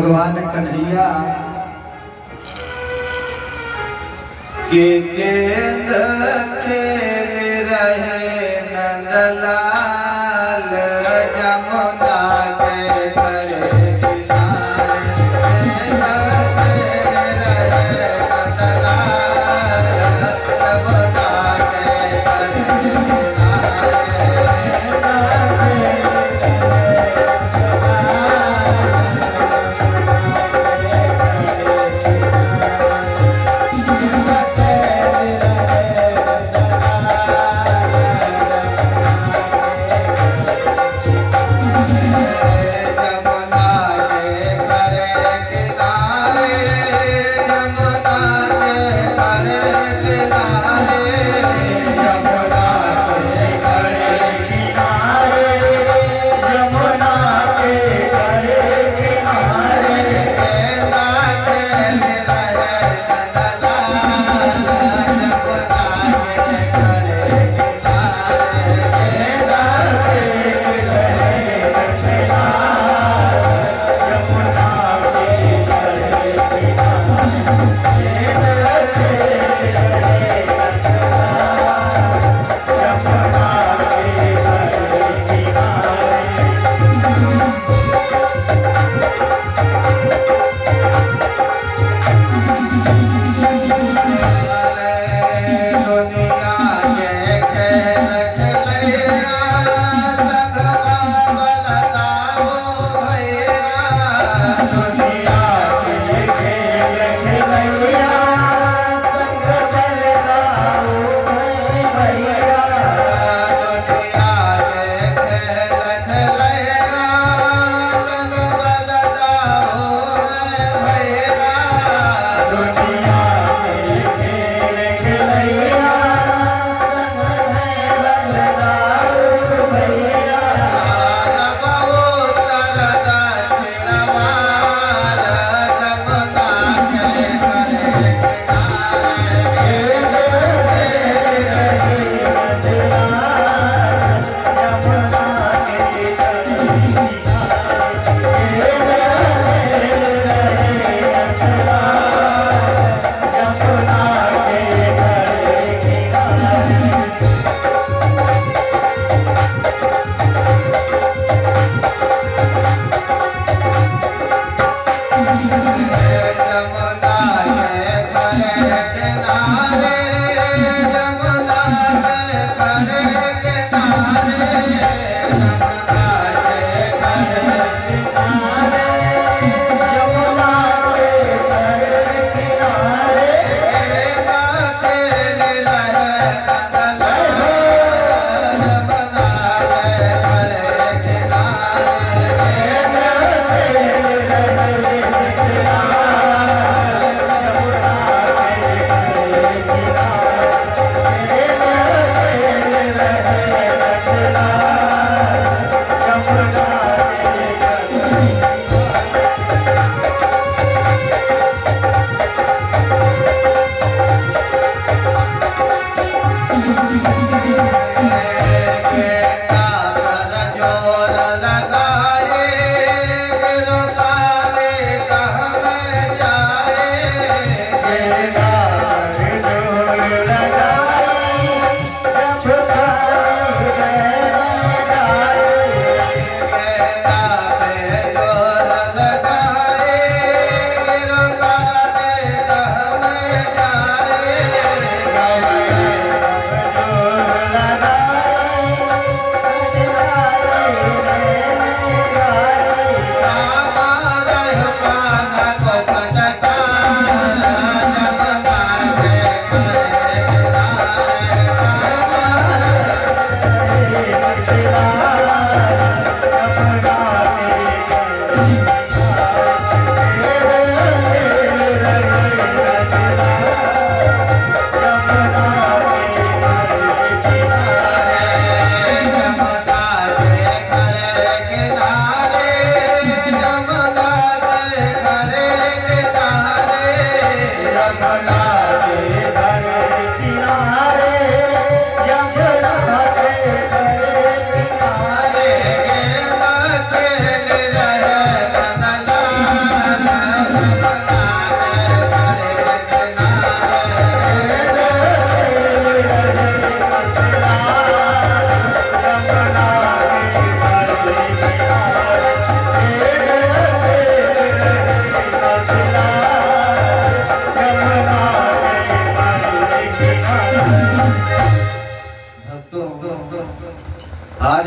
भगवान कन्हैया के गेंद खेल रहे नंदलाल जमुना के करे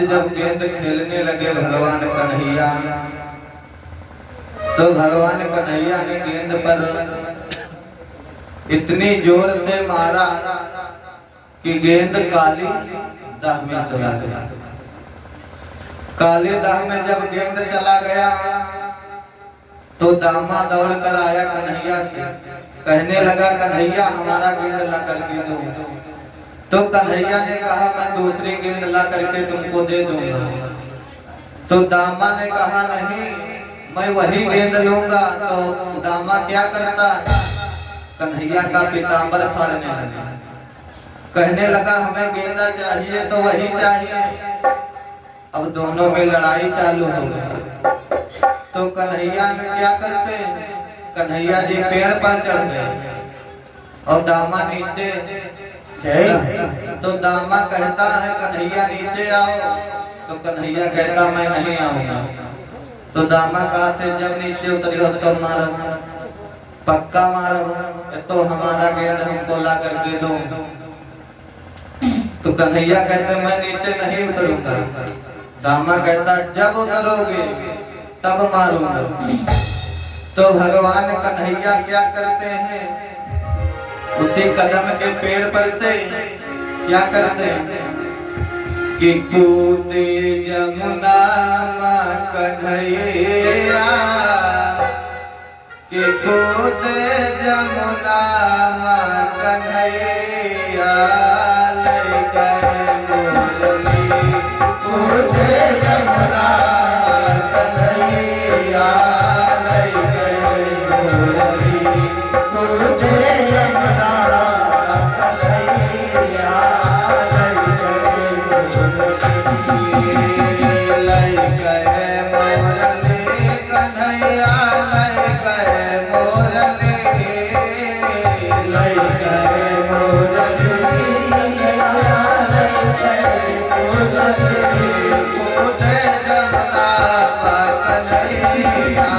जब गेंद खेलने लगे भगवान कन्हैया, तो भगवान कन्हैया ने गेंद पर इतनी जोर से मारा कि गेंद काली दाह में चला गया। काली दाह में जब गेंद चला गया तो दामा दौड़ कर आया कन्हैया से, कहने लगा कन्हैया हमारा गेंद ला करके दो। तो कन्हैया ने कहा मैं दूसरी गेंद ला करके तुमको दे दूंगा। तो दामा ने कहा नहीं मैं वही गेंद लूंगा। तो दामा क्या करता, कन्हैया का पीताम्बर फाड़ने लगा, कहने लगा हमें गेंदा चाहिए तो वही चाहिए। अब दोनों में लड़ाई चालू हो गई। तो कन्हैया में क्या करते, कन्हैया जी पेड़ पर चढ़ गए और दामा नीचे। तो दामा कहता है कन्हैया नीचे आओ, तो कन्हैया कहता मैं नहीं आऊंगा। तो दामा कहते जब नीचे उतरियो तो मारो, पक्का मारो, तो हमारा गेंद हमको ला कर दे दो। तो कन्हैया कहते मैं नीचे नहीं उतरूंगा। दामा कहता जब उतरोगे तब मारूंगा। तो भगवान कन्हैया क्या करते हैं, उसी कदम के पेड़ पर से क्या करते हैं कि कूदे जमुना मां कन्हैया, कि कूदे जमुना मां कन्हैया, ले गए मुरली कूदे जमुना मां कन्हैया, ले गए मुरली कूदे जमुना कन्हैया, ले गए मुरली कन्हैया, ले गए मुरली, ले गए मुरली, कूदे जमुना मां कन्हैया,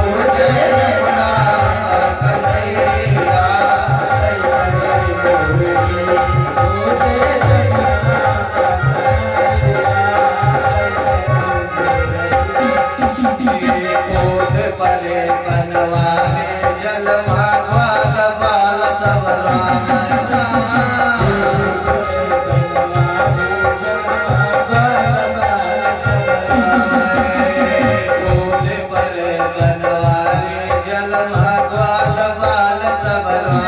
कूदे जमुना मां कन्हैया। परे बनवाने जलवा ग्वाल बाल सब राम परे बनवाने जलवा ग्वाल बाल सब राम।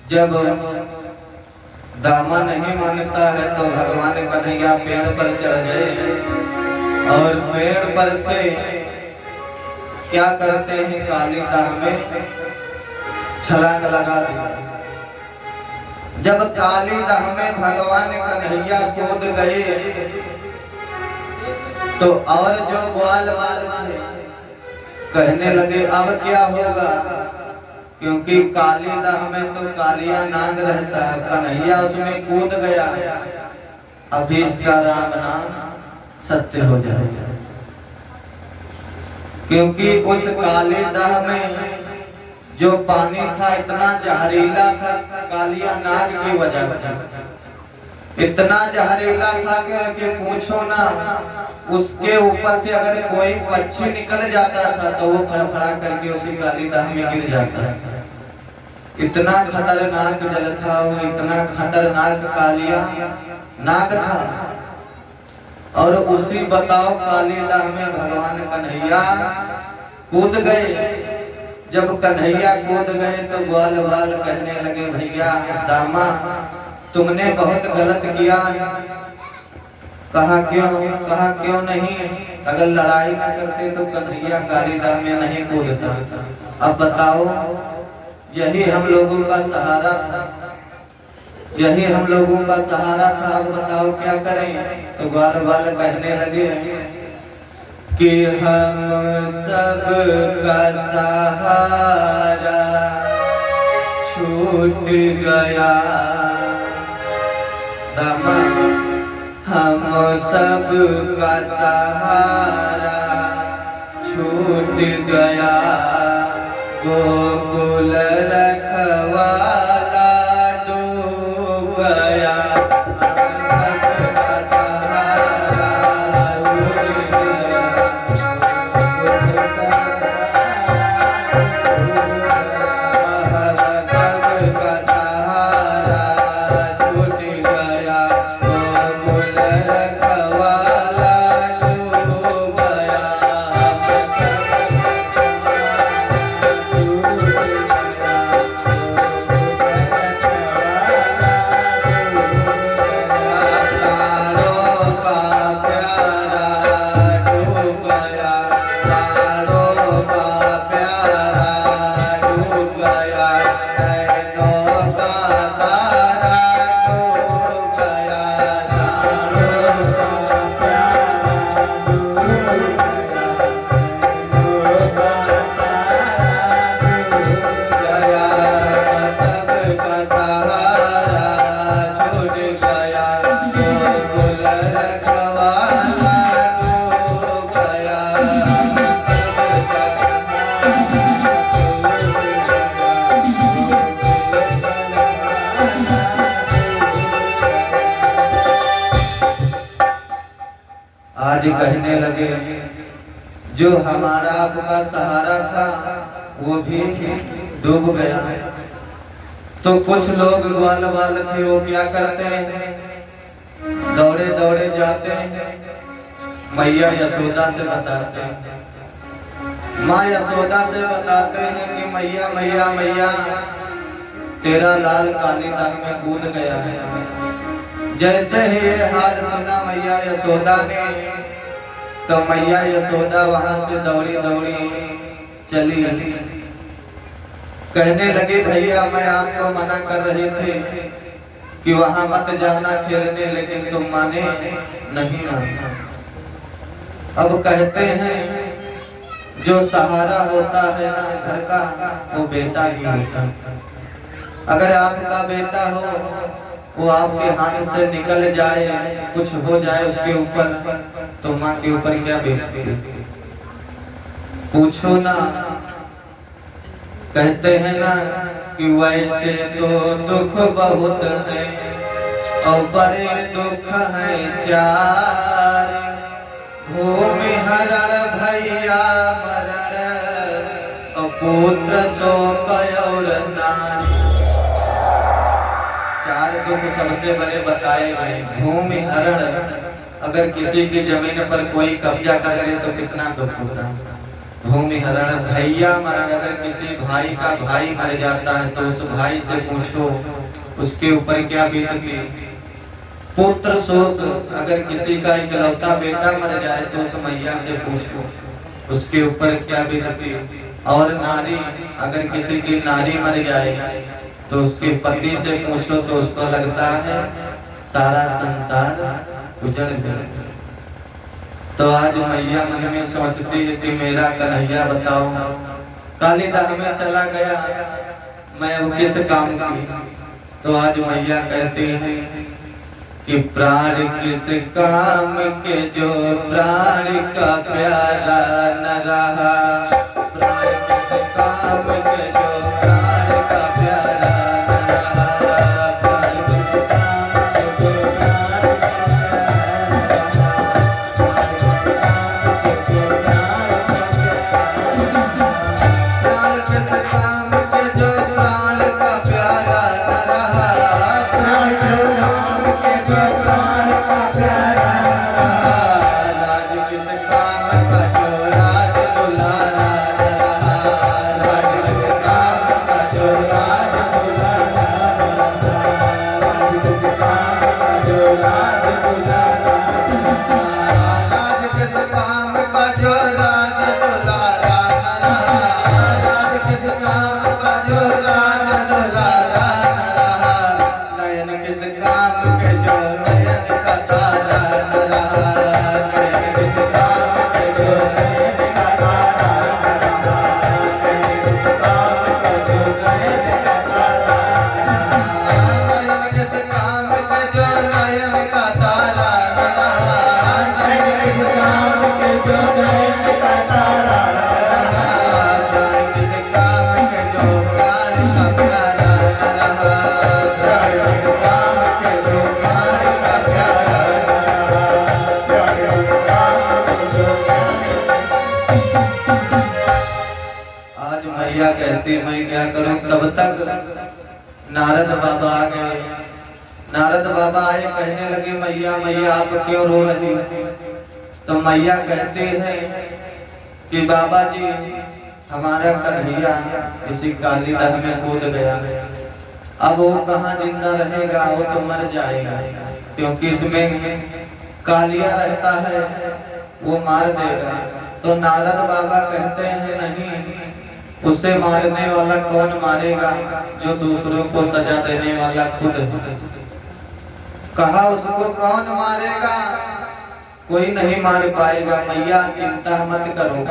जब दामा नहीं मानता है तो भगवान कन्हैया पेड़ पर चढ़ गए और पेड़ पर से क्या करते हैं, काली दाह में छलांग लगा दी। जब काली दाह में भगवान कन्हैया कूद गए तो और जो ग्वाल बाल थे कहने लगे अब क्या होगा। क्योंकि काली दाह में तो कालिया नाग रहता है, कन्हैया उसमें कूद गया, अभी इसका राम नाम सत्य हो जाएगा। क्योंकि उस काली दाह में जो पानी था इतना जहरीला था, कालिया नाग की वजह से इतना जहरीला था कि पूछो ना, उसके ऊपर से अगर कोई पक्षी निकल जाता था तो वो फड़फड़ा करके उसी काली दाह में गिर जाता था। इतना खतरनाक जल था वो, इतना खतरनाक कालिया नाग था। और उसी बताओ काली दाह में भगवान कन्हैया कूद गए। जब कन्हैया कूद गए तो ग्वाल बाल कहने लगे, भैया दामा तुमने बहुत गलत किया। कहा क्यों नहीं, अगर लड़ाई ना करते तो कन्हैया काली दाह में नहीं कूदता। अब बताओ, यही हम लोगों का सहारा था, यही हम लोगों का सहारा था। अब बताओ क्या करें। तो ग्वाल बाल कहने लगे कि हम सब का सहारा छूट गया, दामा हम सब का सहारा छूट गया, गोकुल रखवाला डूब गया। आज कहने लगे जो हमारा आपका सहारा था वो भी डूब गया। तो कुछ लोग ग्वाल बाल थे, वो क्या करते हैं, दौड़े दौड़े जाते हैं, मैया यशोदा से बताते हैं, माँ यशोदा से बताते हैं कि मैया मैया मैया तेरा लाल काली दाह में कूद गया है। जैसे ही ये हाल सुना मैया यशोदा ने, तो मैया यशोदा वहां से दौड़ी दौड़ी चली, कहने लगी भैया मैं आपको मना कर रही थी कि वहां मत जाना खेलने, लेकिन तुम माने नहीं माना। अब कहते हैं जो सहारा होता है ना घर का, वो बेटा ही होता है। अगर आपका बेटा हो, वो आपके हाथ से निकल जाए, कुछ हो जाए उसके ऊपर, तो माँ के ऊपर क्या बीतती है पूछो ना। कहते हैं ना कि वैसे तो दुख बहुत है और बड़े दुख है चार, भूमि हरण भैया मरण और पुत्र शोक और नारी। चार दुख सबसे बड़े बताए गए। भूमि हरण, अगर किसी की जमीन पर कोई कब्जा कर ले तो कितना दुख होता है। भूमि हरण भैया मरण, अगर किसी भाई का भाई मर जाता है तो उस भाई से पूछो उसके ऊपर क्या बीतती। पुत्र शोक, अगर किसी का इकलौता बेटा मर जाए तो उस मैया से पूछो उसके ऊपर क्या बीतती। और नारी, अगर किसी की नारी मर जाए तो उसके पति से पूछो तो उसको लगता है सारा संसार उजड़ गया। तो आज मैया मन में सोचती है कि मेरा कन्हैया बताओ कालीदाह में चला गया, मैं अब किस काम की। तो आज मैया कहती है कि प्राण किस काम के जो प्राण का प्यारा न रहा, प्राण किस काम के जो प्राण का प्यारा न रहा, प्राण किस काम के जो प्राण का मैया कहती मैं क्या करूं। तब तक नारद बाबा आ गए। नारद बाबा आए, कहने लगे मैया मैया आप क्यों रो रही। तो मैया कहती है कि बाबा जी हमारा कन्हैया इसी कालीदाह में कूद गया, अब वो कहाँ जिंदा रहेगा, वो तो मर जाएगा, क्योंकि इसमें कालिया रहता है, वो मार देगा। तो नारद बाबा कहते हैं नहीं, उसे मारने वाला कौन मारेगा, जो दूसरों को सजा देने वाला खुद। कहा उसको कौन मारेगा, कोई नहीं मार पाएगा, मैया चिंता मत करो।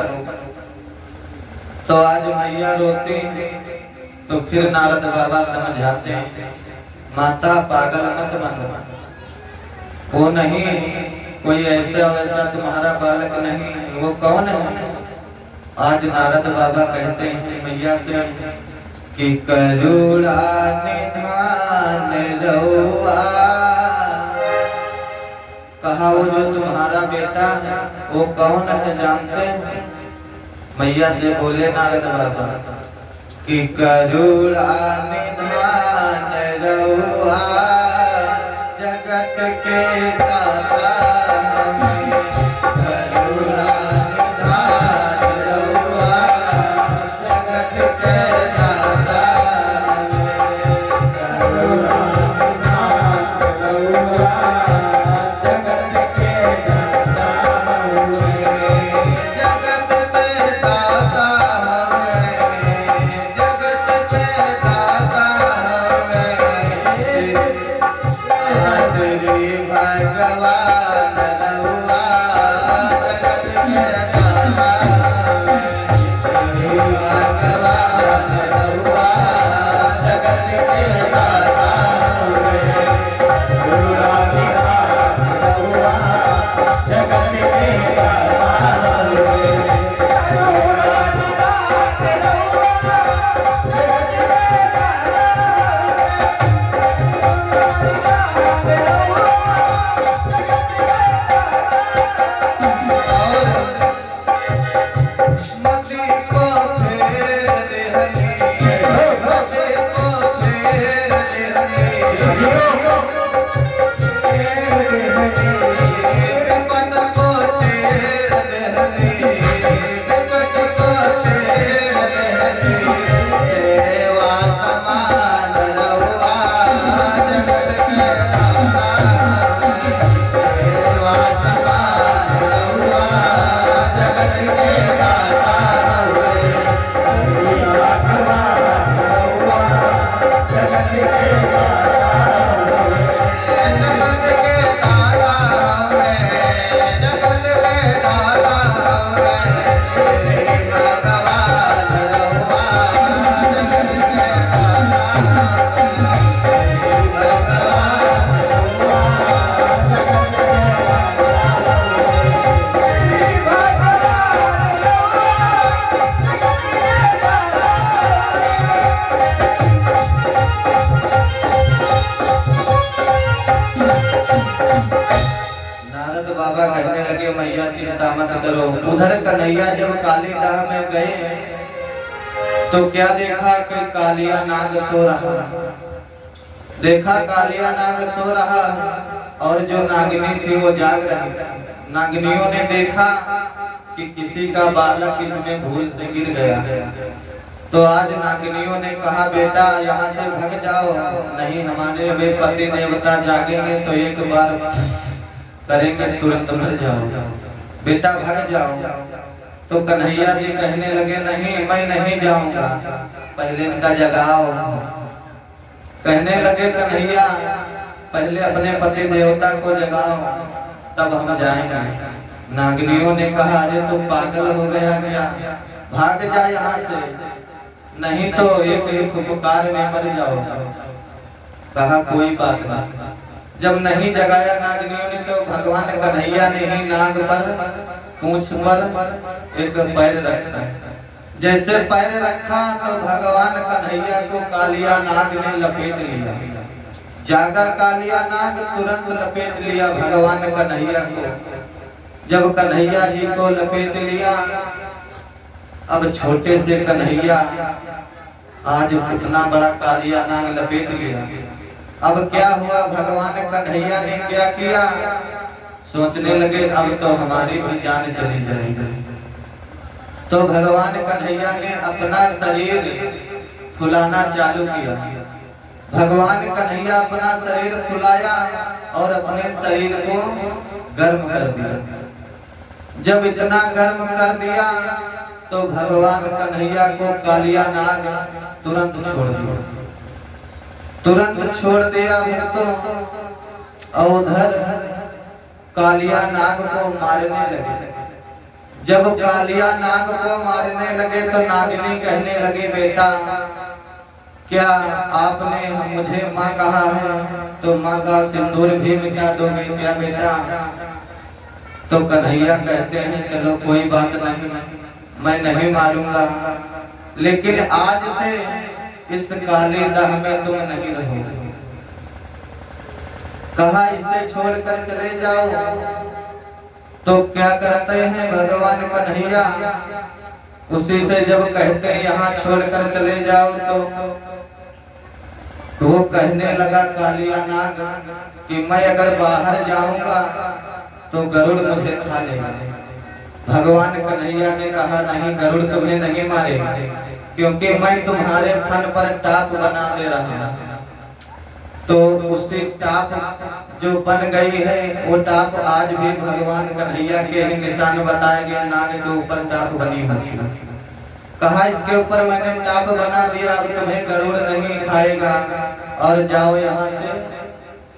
तो आज मैया रोती, तो फिर नारद बाबा समझाते हैं माता पागल मत बनो, वो नहीं कोई ऐसा वैसा तुम्हारा बालक नहीं, वो कौन है। आज नारद बाबा कहते हैं मैया से कि करुणा निधान रहुआ। कहा वो जो तुम्हारा बेटा है वो कौन है जानते हैं। मैया से बोले नारद बाबा कि करुणा निधान रहुआ, जगत के दाता हमें करुणा निधान रहुआ, जगत के दाता हमें करुणा निधान रहुआ, जगत के दाता हमें, जगत के दाता हमें, जगत के दाता हमें, श्री भगवान कन्हैया चिंता मत करो। उधर कन्हैया जब काली दाह में गए तो क्या देखा कि कालिया नाग सो रहा। देखा कालिया नाग सो रहा और जो नागिनी थी वो जाग रही। नागिनियों ने देखा कि किसी का बालक इसमें भूल से गिर गया। तो आज नागिनियों ने कहा बेटा यहाँ से भाग जाओ, नहीं हमारे वे पति देवता जागेंगे तो एक बार करेंगे तुरंत मर जाओ, बेटा भाग जाओ। तो कन्हैया जी कहने लगे नहीं मैं नहीं जाऊंगा, पहले इनका जगाओ। कहने लगे कन्हैया पहले अपने पति देवता को जगाओ तब हम जाएंगे। नागिनियों ने कहा अरे तू पागल हो गया क्या, भाग जा यहाँ से, नहीं तो एक पुकार में मर जाओ। कहा कोई बात नहीं। जब नहीं जगाया नागिनियों ने तो भगवान कन्हैया ने ही नाग पर पूंछ पर एक पैर रखा। जैसे पैर रखा तो भगवान कन्हैया को कालिया नाग ने लपेट लिया। जागा कालिया नाग तुरंत लपेट लिया भगवान कन्हैया को। जब कन्हैया जी को लपेट लिया, अब छोटे से कन्हैया आज उतना बड़ा कालिया नाग लपेट लिया। अब क्या हुआ, भगवान कन्हैया ने क्या किया, सोचने लगे अब तो हमारी भी जान चली जाएगी। तो भगवान कन्हैया ने अपना शरीर फुलाना चालू किया। भगवान कन्हैया अपना शरीर फुलाया और अपने शरीर को गर्म कर दिया। जब इतना गर्म कर दिया तो भगवान कन्हैया को कालिया नाग तुरंत छोड़ दिया। तुरंत छोड़ दिया भक्तों, और उधर कालिया नाग को मारने लगे। जब कालिया नाग को मारने लगे तो नागिनी कहने लगी बेटा क्या आपने मुझे माँ कहा है तो माँ का सिंदूर भी मिटा दोगे क्या बेटा। तो कन्हैया कहते हैं चलो कोई बात नहीं, मैं नहीं मारूंगा, लेकिन आज से इस काली दाह में तुम नहीं रहोगे। कहा इसे छोड़कर चले जाओ। तो क्या करते हैं भगवान कन्हैया, उसी से जब कहते हैं यहाँ छोड़कर चले जाओ तो वो कहने लगा कालिया नाग कि मैं अगर बाहर जाऊंगा तो गरुड़ मुझे खा लेगा। भगवान कन्हैया ने कहा नहीं गरुड़ तुम्हें नहीं मारेगा, क्योंकि मैं तुम्हारे फन पर टाप बना दे रहा हूं। तो उसी टाप जो बन गई है वो टाप आज भी भगवान कन्हैया के ही निशान बताए गए, नाग के ऊपर टाप बनी हुई है। कहा इसके ऊपर मैंने टाप बना दिया, अब तुम्हें गरुड़ नहीं खाएगा और जाओ यहाँ से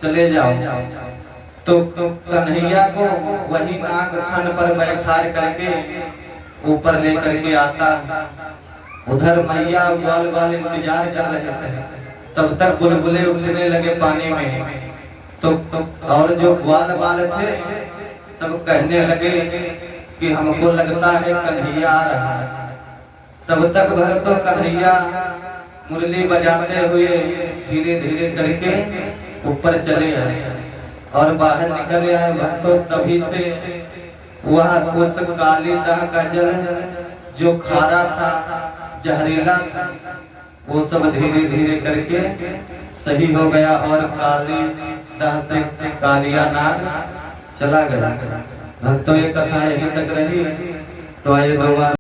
चले जाओ। तो कन्हैया को वही नाग फन पर बैठा करके ऊपर लेकर के आता। उधर मैया ग्वाल वाल इंतजार कर रहे थे, तब तक बुलबुले उठने लगे पानी में। तो और जो ग्वाल वाल थे सब कहने लगे कि हमको लगता है कन्हैया आ रहा है। तब तक भक्तों कन्हैया मुरली बजाते हुए धीरे धीरे करके ऊपर चले आए और बाहर निकल आए भक्तों। तभी से वह उस काली दाह का जल जो खारा था जहरीला था वो सब धीरे धीरे करके सही हो गया और काली दाह से कालिया नाग चला गया। भक्तों ये कथा यहीं तक रही। तो आइए दो बार